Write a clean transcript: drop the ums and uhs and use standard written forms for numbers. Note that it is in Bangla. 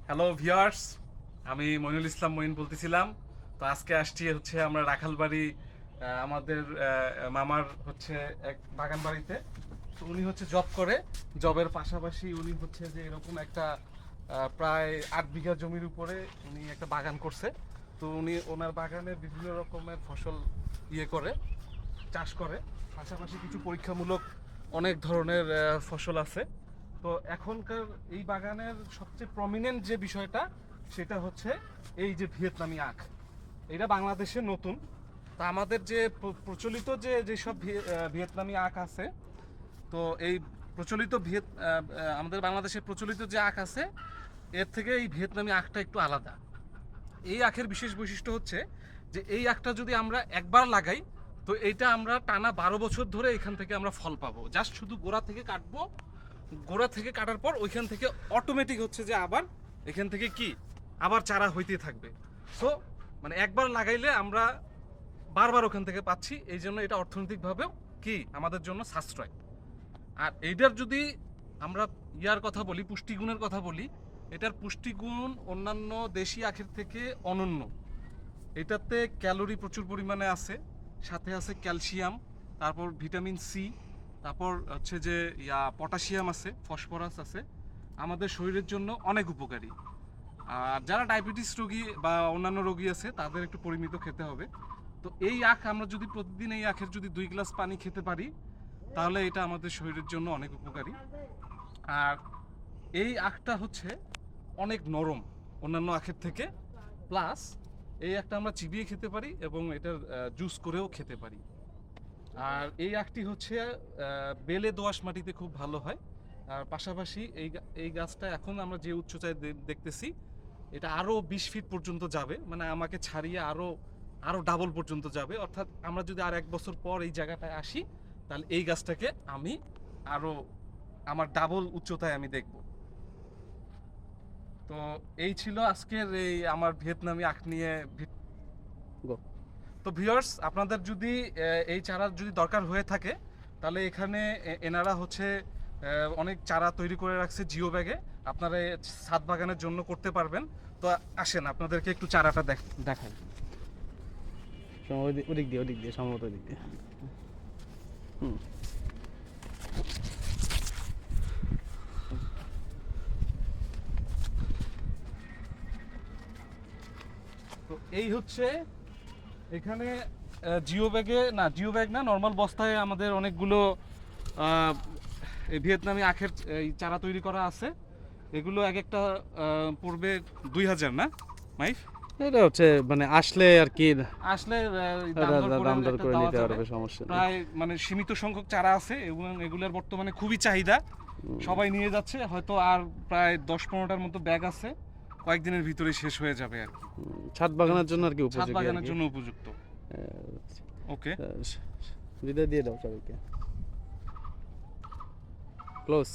হ্যালো ভিউয়ার্স, আমি মইনুল ইসলাম মইন বলতেছিলাম। তো আজকে আসছি হচ্ছে আমরা রাখালবাড়ি, আমাদের মামার হচ্ছে এক বাগান বাড়িতে। তো উনি হচ্ছে জব করে, জবের পাশাপাশি উনি হচ্ছে যে এরকম একটা প্রায় 8 বিঘা জমির উপরে উনি একটা বাগান করছে। তো উনি ওনার বাগানে বিভিন্ন রকমের ফসল করে চাষ করে, পাশাপাশি কিছু পরীক্ষামূলক অনেক ধরনের ফসল আছে। তো এখনকার এই বাগানের সবচেয়ে প্রমিনেন্ট যে বিষয়টা সেটা হচ্ছে এই যে ভিয়েতনামি আখ। এটা বাংলাদেশে নতুন। তা আমাদের যে প্রচলিত যেসব ভিয়েতনামি আখ আছে, তো এই প্রচলিত আমাদের বাংলাদেশে প্রচলিত যে আখ আছে এর থেকে এই ভিয়েতনামি আখটা একটু আলাদা। এই আখের বিশেষ বৈশিষ্ট্য হচ্ছে যে এই আখটা যদি আমরা একবার লাগাই, তো এইটা আমরা টানা 12 বছর ধরে এখান থেকে আমরা ফল পাবো। জাস্ট শুধু গোড়া থেকে কাটবো, গোড়া থেকে কাটার পর ওইখান থেকে অটোমেটিক হচ্ছে যে আবার এখান থেকে কি আবার চারা হইতে থাকবে। সো মানে একবার লাগাইলে আমরা বারবার ওখান থেকে পাচ্ছি, এই জন্য এটা অর্থনৈতিকভাবেও কি আমাদের জন্য সাশ্রয়। আর এইটার যদি আমরা কথা বলি, পুষ্টিগুণের কথা বলি, এটার পুষ্টিগুণ অন্যান্য দেশি আখের থেকে অনন্য। এটাতে ক্যালোরি প্রচুর পরিমাণে আছে, সাথে আছে ক্যালসিয়াম, তারপর ভিটামিন সি, তারপর হচ্ছে যে পটাশিয়াম আছে, ফসফরাস আছে, আমাদের শরীরের জন্য অনেক উপকারী। আর যারা ডায়াবেটিস রোগী বা অন্যান্য রোগী আছে তাদের একটু পরিমিত খেতে হবে। তো এই আখ আমরা যদি প্রতিদিন এই আখের যদি 2 গ্লাস পানি খেতে পারি, তাহলে এটা আমাদের শরীরের জন্য অনেক উপকারী। আর এই আখটা হচ্ছে অনেক নরম অন্যান্য আখের থেকে, প্লাস এই আখটা আমরা চিবিয়ে খেতে পারি এবং এটার জুস করেও খেতে পারি। আর এই আখটি হচ্ছে বেলে দোআঁশ মাটিতে খুব ভালো হয়। আর পাশাপাশি এই গাছটা এখন আমরা যে উচ্চতায় দেখতেছি, এটা আরও 20 ফিট পর্যন্ত যাবে, মানে আমাকে ছাড়িয়ে আরও আরও ডাবল পর্যন্ত যাবে। অর্থাৎ আমরা যদি আর 1 বছর পর এই জায়গাটায় আসি, তাহলে এই গাছটাকে আমি আরও আমার ডাবল উচ্চতায় আমি দেখব। তো এই ছিল আজকের এই আমার ভিয়েতনামি আখ নিয়ে। তো ভিউয়ার্স, আপনাদের যদি এই চারা যদি দরকার হয়ে থাকে, তাহলে এখানে এনারা হচ্ছে অনেক চারা তৈরি করে রাখছে জিও ব্যাগে, আপনারা ছাদ বাগানের জন্য করতে পারবেন। তো আসেন আপনাদেরকে একটু চারাটা দেখাই। ওদিক দিয়ে সম্ভবত ওদিক দিয়ে। হুম। তো এই হচ্ছে এখানে জিও ব্যাগ না, নর্মাল বস্তায় আমাদের অনেকগুলো এই ভিয়েতনামি আখের এই চারা তৈরি করা আছে। এগুলো এক একটা পড়বে 2000, না মাইফ? এটা হচ্ছে মানে আসলে আর কি আসলে দাম দর করে নিতে পারবে, সমস্যা নেই। প্রায় মানে সীমিত সংখ্যক চারা আছে এবং এগুলোর বর্তমানে খুবই চাহিদা, সবাই নিয়ে যাচ্ছে। হয়তো আর প্রায় 10-15টার মতো ব্যাগ আছে, কয়েকদিনের ভিতরে শেষ হয়ে যাবে আর কি। ছাদ বাগানের জন্য আর কি ছাদ উপযোগী, বাগানের জন্য উপযুক্ত। ওকে, বিদায় দিয়ে দাও সবাইকে। ক্লোজ।